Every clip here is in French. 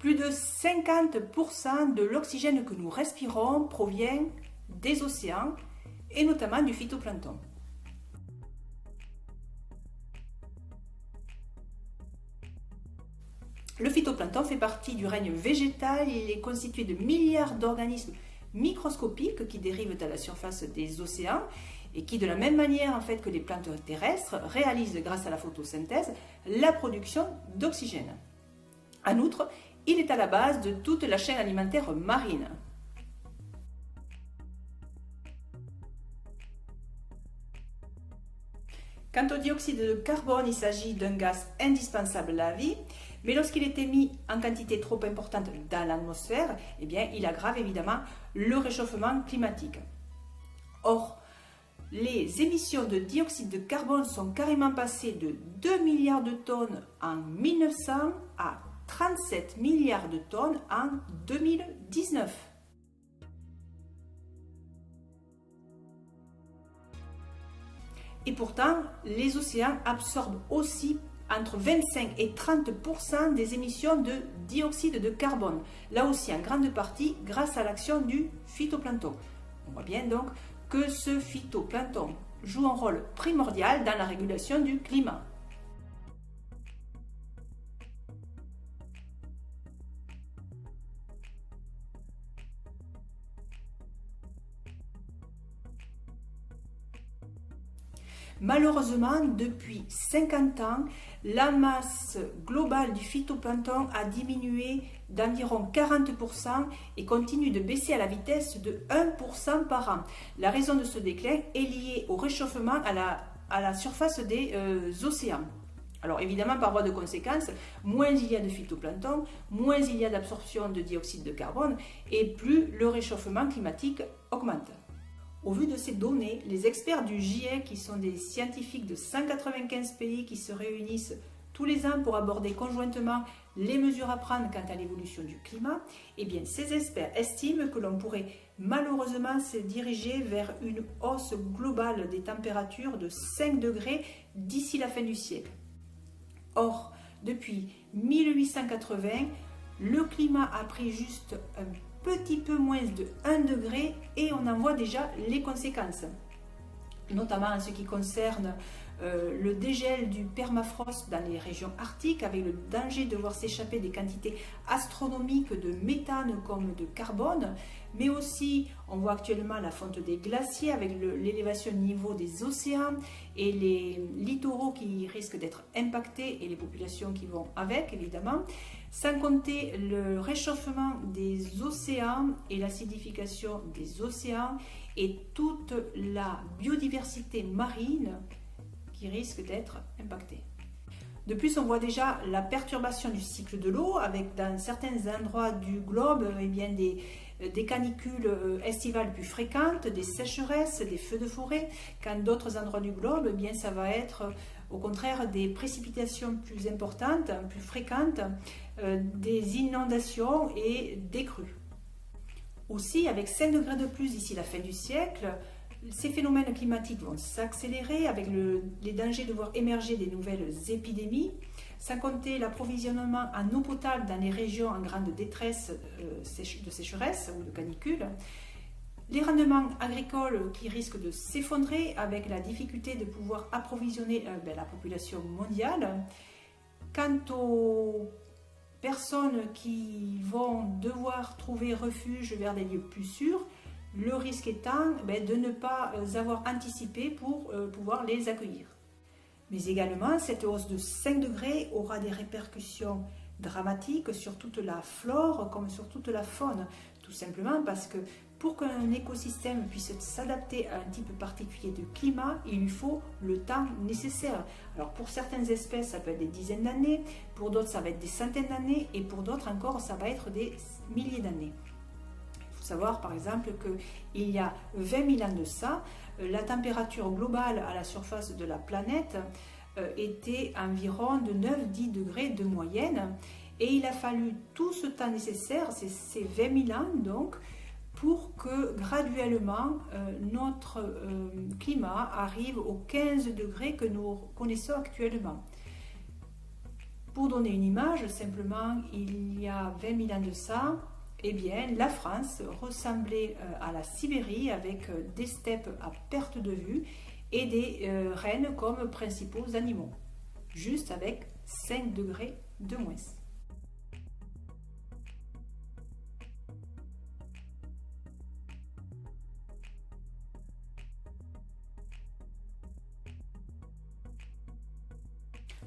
Plus de 50% de l'oxygène que nous respirons provient des océans et notamment du phytoplancton. Le phytoplancton fait partie du règne végétal. Il est constitué de milliards d'organismes microscopiques qui dérivent à la surface des océans et qui, de la même manière que les plantes terrestres, réalisent grâce à la photosynthèse la production d'oxygène. En outre, il est à la base de toute la chaîne alimentaire marine. Quant au dioxyde de carbone, il s'agit d'un gaz indispensable à la vie, mais lorsqu'il est émis en quantité trop importante dans l'atmosphère, il aggrave évidemment le réchauffement climatique. Or, les émissions de dioxyde de carbone sont carrément passées de 2 milliards de tonnes en 1900 à 37 milliards de tonnes en 2019. Et pourtant, les océans absorbent aussi entre 25 et 30% des émissions de dioxyde de carbone. Là aussi, en grande partie, grâce à l'action du phytoplancton. On voit bien donc que ce phytoplancton joue un rôle primordial dans la régulation du climat. Malheureusement, depuis 50 ans, la masse globale du phytoplancton a diminué d'environ 40% et continue de baisser à la vitesse de 1% par an. La raison de ce déclin est liée au réchauffement à la surface des océans. Alors évidemment, par voie de conséquence, moins il y a de phytoplancton, moins il y a d'absorption de dioxyde de carbone et plus le réchauffement climatique augmente. Au vu de ces données, les experts du GIEC, qui sont des scientifiques de 195 pays qui se réunissent tous les ans pour aborder conjointement les mesures à prendre quant à l'évolution du climat, ces experts estiment que l'on pourrait malheureusement se diriger vers une hausse globale des températures de 5 degrés d'ici la fin du siècle. Or, depuis 1880, le climat a pris juste un petit peu moins de 1 degré et on en voit déjà les conséquences, notamment en ce qui concerne le dégel du permafrost dans les régions arctiques, avec le danger de voir s'échapper des quantités astronomiques de méthane comme de carbone, mais aussi on voit actuellement la fonte des glaciers avec l'élévation du niveau des océans et les littoraux qui risquent d'être impactés et les populations qui vont avec évidemment, sans compter le réchauffement des océans et l'acidification des océans et toute la biodiversité marine qui risque d'être impactée. De plus, on voit déjà la perturbation du cycle de l'eau avec dans certains endroits du globe des canicules estivales plus fréquentes, des sécheresses, des feux de forêt, quand d'autres endroits du globe, ça va être au contraire des précipitations plus importantes, plus fréquentes, des inondations et des crues. Aussi, avec 5 degrés de plus d'ici la fin du siècle, ces phénomènes climatiques vont s'accélérer avec les dangers de voir émerger des nouvelles épidémies, sans compter l'approvisionnement en eau potable dans les régions en grande détresse de sécheresse ou de canicule, les rendements agricoles qui risquent de s'effondrer avec la difficulté de pouvoir approvisionner la population mondiale. Quant aux personnes qui vont devoir trouver refuge vers des lieux plus sûrs, le risque étant de ne pas avoir anticipé pour pouvoir les accueillir. Mais également, cette hausse de 5 degrés aura des répercussions dramatiques sur toute la flore comme sur toute la faune, tout simplement parce que pour qu'un écosystème puisse s'adapter à un type particulier de climat, il lui faut le temps nécessaire. Alors pour certaines espèces, ça peut être des dizaines d'années, pour d'autres, ça va être des centaines d'années, et pour d'autres encore, ça va être des milliers d'années. Il faut savoir par exemple qu'il y a 20 000 ans de ça, la température globale à la surface de la planète était environ de 9-10 degrés de moyenne, et il a fallu tout ce temps nécessaire, c'est ces 20 000 ans donc, pour que graduellement notre climat arrive aux 15 degrés que nous connaissons actuellement. Pour donner une image, simplement, il y a 20 000 ans de ça, eh bien, la France ressemblait à la Sibérie avec des steppes à perte de vue et des rennes comme principaux animaux, juste avec 5 degrés de moins.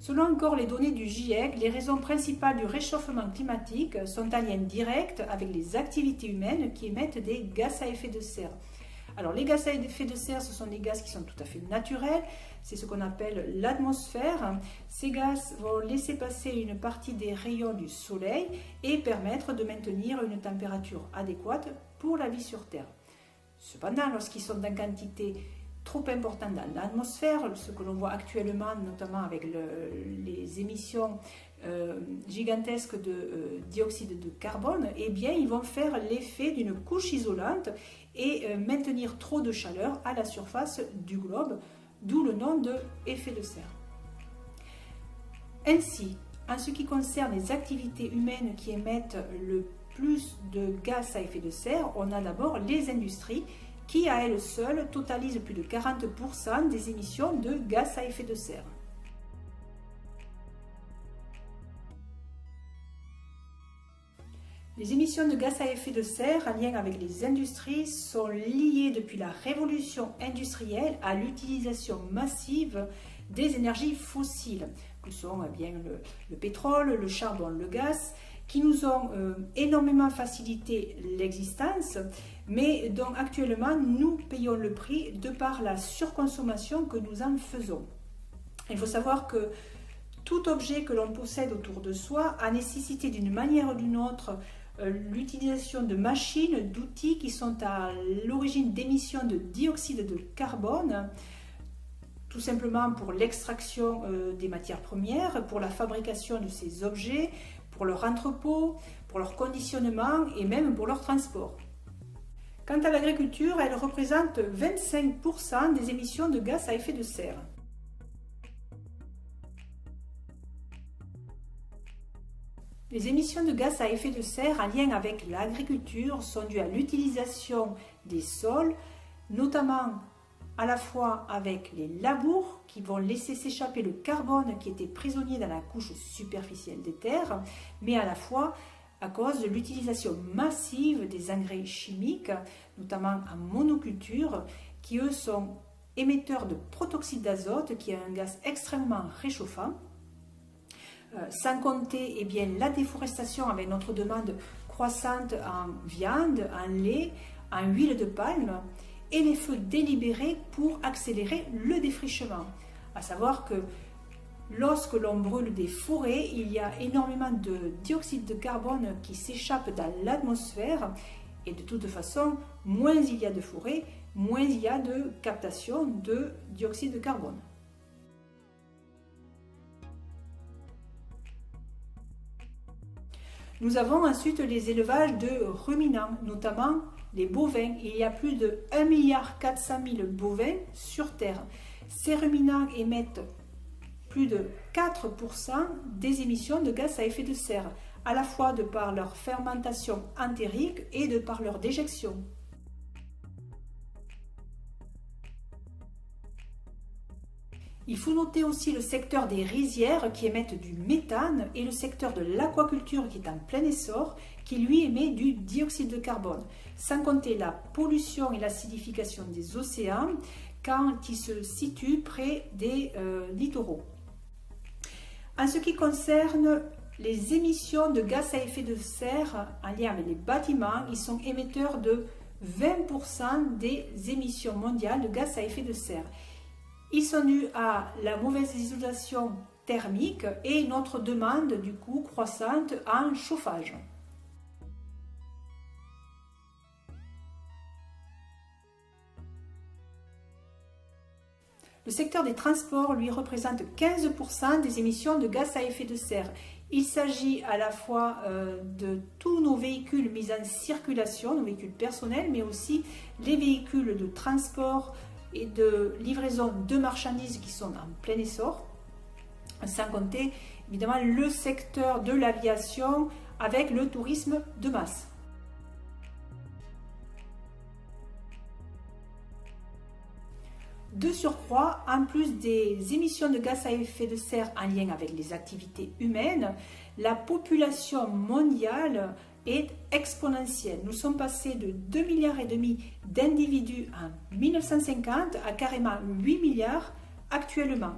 Selon encore les données du GIEC, les raisons principales du réchauffement climatique sont en lien direct avec les activités humaines qui émettent des gaz à effet de serre. Alors les gaz à effet de serre, ce sont des gaz qui sont tout à fait naturels, c'est ce qu'on appelle l'atmosphère. Ces gaz vont laisser passer une partie des rayons du soleil et permettre de maintenir une température adéquate pour la vie sur Terre. Cependant, lorsqu'ils sont en quantité trop importante dans l'atmosphère, ce que l'on voit actuellement, notamment avec les émissions gigantesques de dioxyde de carbone, eh bien, ils vont faire l'effet d'une couche isolante et maintenir trop de chaleur à la surface du globe, d'où le nom de effet de serre. Ainsi, en ce qui concerne les activités humaines qui émettent le plus de gaz à effet de serre, on a d'abord les industries qui à elles seules totalisent plus de 40% des émissions de gaz à effet de serre. Les émissions de gaz à effet de serre en lien avec les industries sont liées depuis la révolution industrielle à l'utilisation massive des énergies fossiles, que sont bien le pétrole, le charbon, le gaz, qui nous ont énormément facilité l'existence, mais dont actuellement nous payons le prix de par la surconsommation que nous en faisons. Il faut savoir que tout objet que l'on possède autour de soi a nécessité d'une manière ou d'une autre l'utilisation de machines, d'outils qui sont à l'origine d'émissions de dioxyde de carbone, tout simplement pour l'extraction des matières premières, pour la fabrication de ces objets, pour leur entrepôt, pour leur conditionnement et même pour leur transport. Quant à l'agriculture, elle représente 25% des émissions de gaz à effet de serre. Les émissions de gaz à effet de serre en lien avec l'agriculture sont dues à l'utilisation des sols, notamment à la fois avec les labours qui vont laisser s'échapper le carbone qui était prisonnier dans la couche superficielle des terres, mais à la fois à cause de l'utilisation massive des engrais chimiques, notamment en monoculture, qui eux sont émetteurs de protoxyde d'azote, qui est un gaz extrêmement réchauffant. Sans compter eh bien, la déforestation avec notre demande croissante en viande, en lait, en huile de palme, et les feux délibérés pour accélérer le défrichement. À savoir que lorsque l'on brûle des forêts, il y a énormément de dioxyde de carbone qui s'échappe dans l'atmosphère et de toute façon, moins il y a de forêts, moins il y a de captation de dioxyde de carbone. Nous avons ensuite les élevages de ruminants, notamment les bovins. Il y a plus de 1,4 milliard bovins sur Terre. Ces ruminants émettent plus de 4% des émissions de gaz à effet de serre, à la fois de par leur fermentation entérique et de par leur déjection. Il faut noter aussi le secteur des rizières qui émettent du méthane et le secteur de l'aquaculture qui est en plein essor, qui lui émet du dioxyde de carbone, sans compter la pollution et l'acidification des océans quand ils se situent près des littoraux. En ce qui concerne les émissions de gaz à effet de serre en lien avec les bâtiments, ils sont émetteurs de 20% des émissions mondiales de gaz à effet de serre. Ils sont dus à la mauvaise isolation thermique et notre demande du coup croissante en chauffage. Le secteur des transports, lui, représente 15% des émissions de gaz à effet de serre. Il s'agit à la fois de tous nos véhicules mis en circulation, nos véhicules personnels, mais aussi les véhicules de transport et de livraison de marchandises qui sont en plein essor, sans compter évidemment le secteur de l'aviation avec le tourisme de masse. De surcroît, en plus des émissions de gaz à effet de serre en lien avec les activités humaines, la population mondiale est exponentielle. Nous sommes passés de 2,5 milliards d'individus en 1950 à carrément 8 milliards actuellement,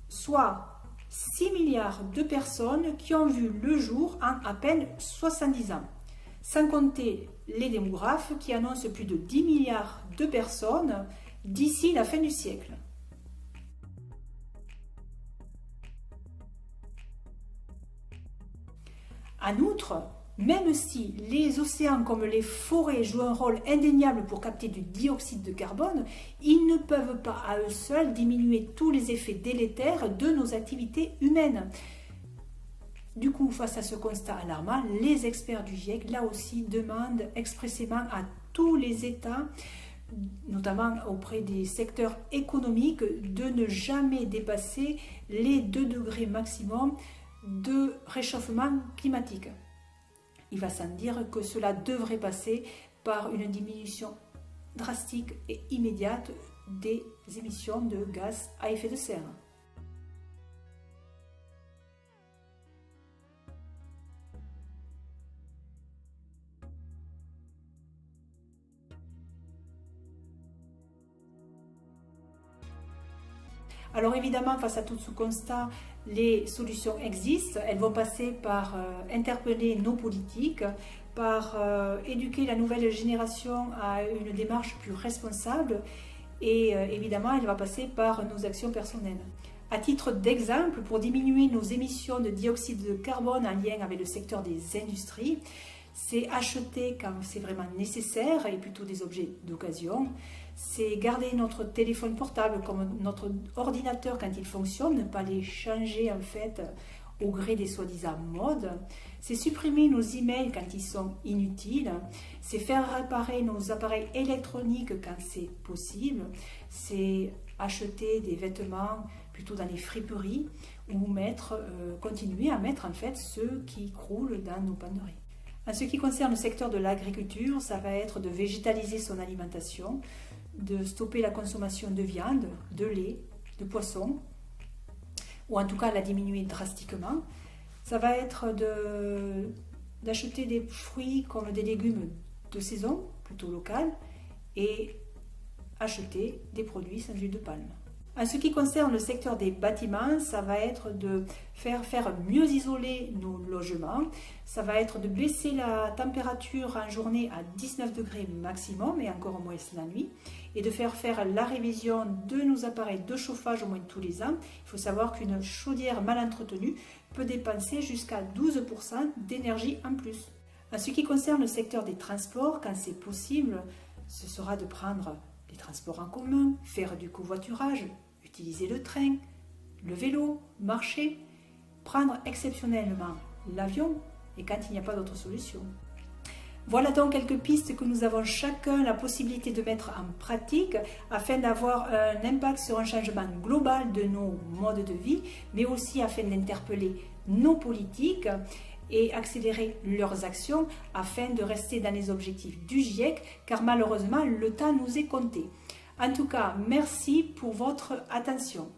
soit 6 milliards de personnes qui ont vu le jour en à peine 70 ans. Sans compter les démographes qui annoncent plus de 10 milliards de personnes d'ici la fin du siècle. En outre, même si les océans comme les forêts jouent un rôle indéniable pour capter du dioxyde de carbone, ils ne peuvent pas à eux seuls diminuer tous les effets délétères de nos activités humaines. Du coup, face à ce constat alarmant, les experts du GIEC, là aussi, demandent expressément à tous les États, notamment auprès des secteurs économiques, de ne jamais dépasser les 2 degrés maximum de réchauffement climatique. Il va sans dire que cela devrait passer par une diminution drastique et immédiate des émissions de gaz à effet de serre. Alors évidemment, face à tout ce constat, les solutions existent. Elles vont passer par interpeller nos politiques, par éduquer la nouvelle génération à une démarche plus responsable et évidemment, elle va passer par nos actions personnelles. À titre d'exemple, pour diminuer nos émissions de dioxyde de carbone en lien avec le secteur des industries, c'est acheter quand c'est vraiment nécessaire et plutôt des objets d'occasion. C'est garder notre téléphone portable comme notre ordinateur quand il fonctionne, ne pas les changer en fait au gré des soi-disant modes. C'est supprimer nos emails quand ils sont inutiles. C'est faire réparer nos appareils électroniques quand c'est possible. C'est acheter des vêtements plutôt dans les friperies ou continuer à mettre en fait ceux qui croulent dans nos penderies. En ce qui concerne le secteur de l'agriculture, ça va être de végétaliser son alimentation, de stopper la consommation de viande, de lait, de poisson, ou en tout cas la diminuer drastiquement. Ça va être d'acheter des fruits comme des légumes de saison, plutôt locaux, et acheter des produits sans huile de palme. En ce qui concerne le secteur des bâtiments, ça va être de faire mieux isoler nos logements. Ça va être de baisser la température en journée à 19 degrés maximum et encore moins la nuit. Et de faire la révision de nos appareils de chauffage au moins tous les ans. Il faut savoir qu'une chaudière mal entretenue peut dépenser jusqu'à 12% d'énergie en plus. En ce qui concerne le secteur des transports, quand c'est possible, ce sera de prendre les transports en commun, faire du covoiturage, utiliser le train, le vélo, marcher, prendre exceptionnellement l'avion et quand il n'y a pas d'autre solution. Voilà donc quelques pistes que nous avons chacun la possibilité de mettre en pratique afin d'avoir un impact sur un changement global de nos modes de vie, mais aussi afin d'interpeller nos politiques et accélérer leurs actions afin de rester dans les objectifs du GIEC, car malheureusement le temps nous est compté. En tout cas, merci pour votre attention.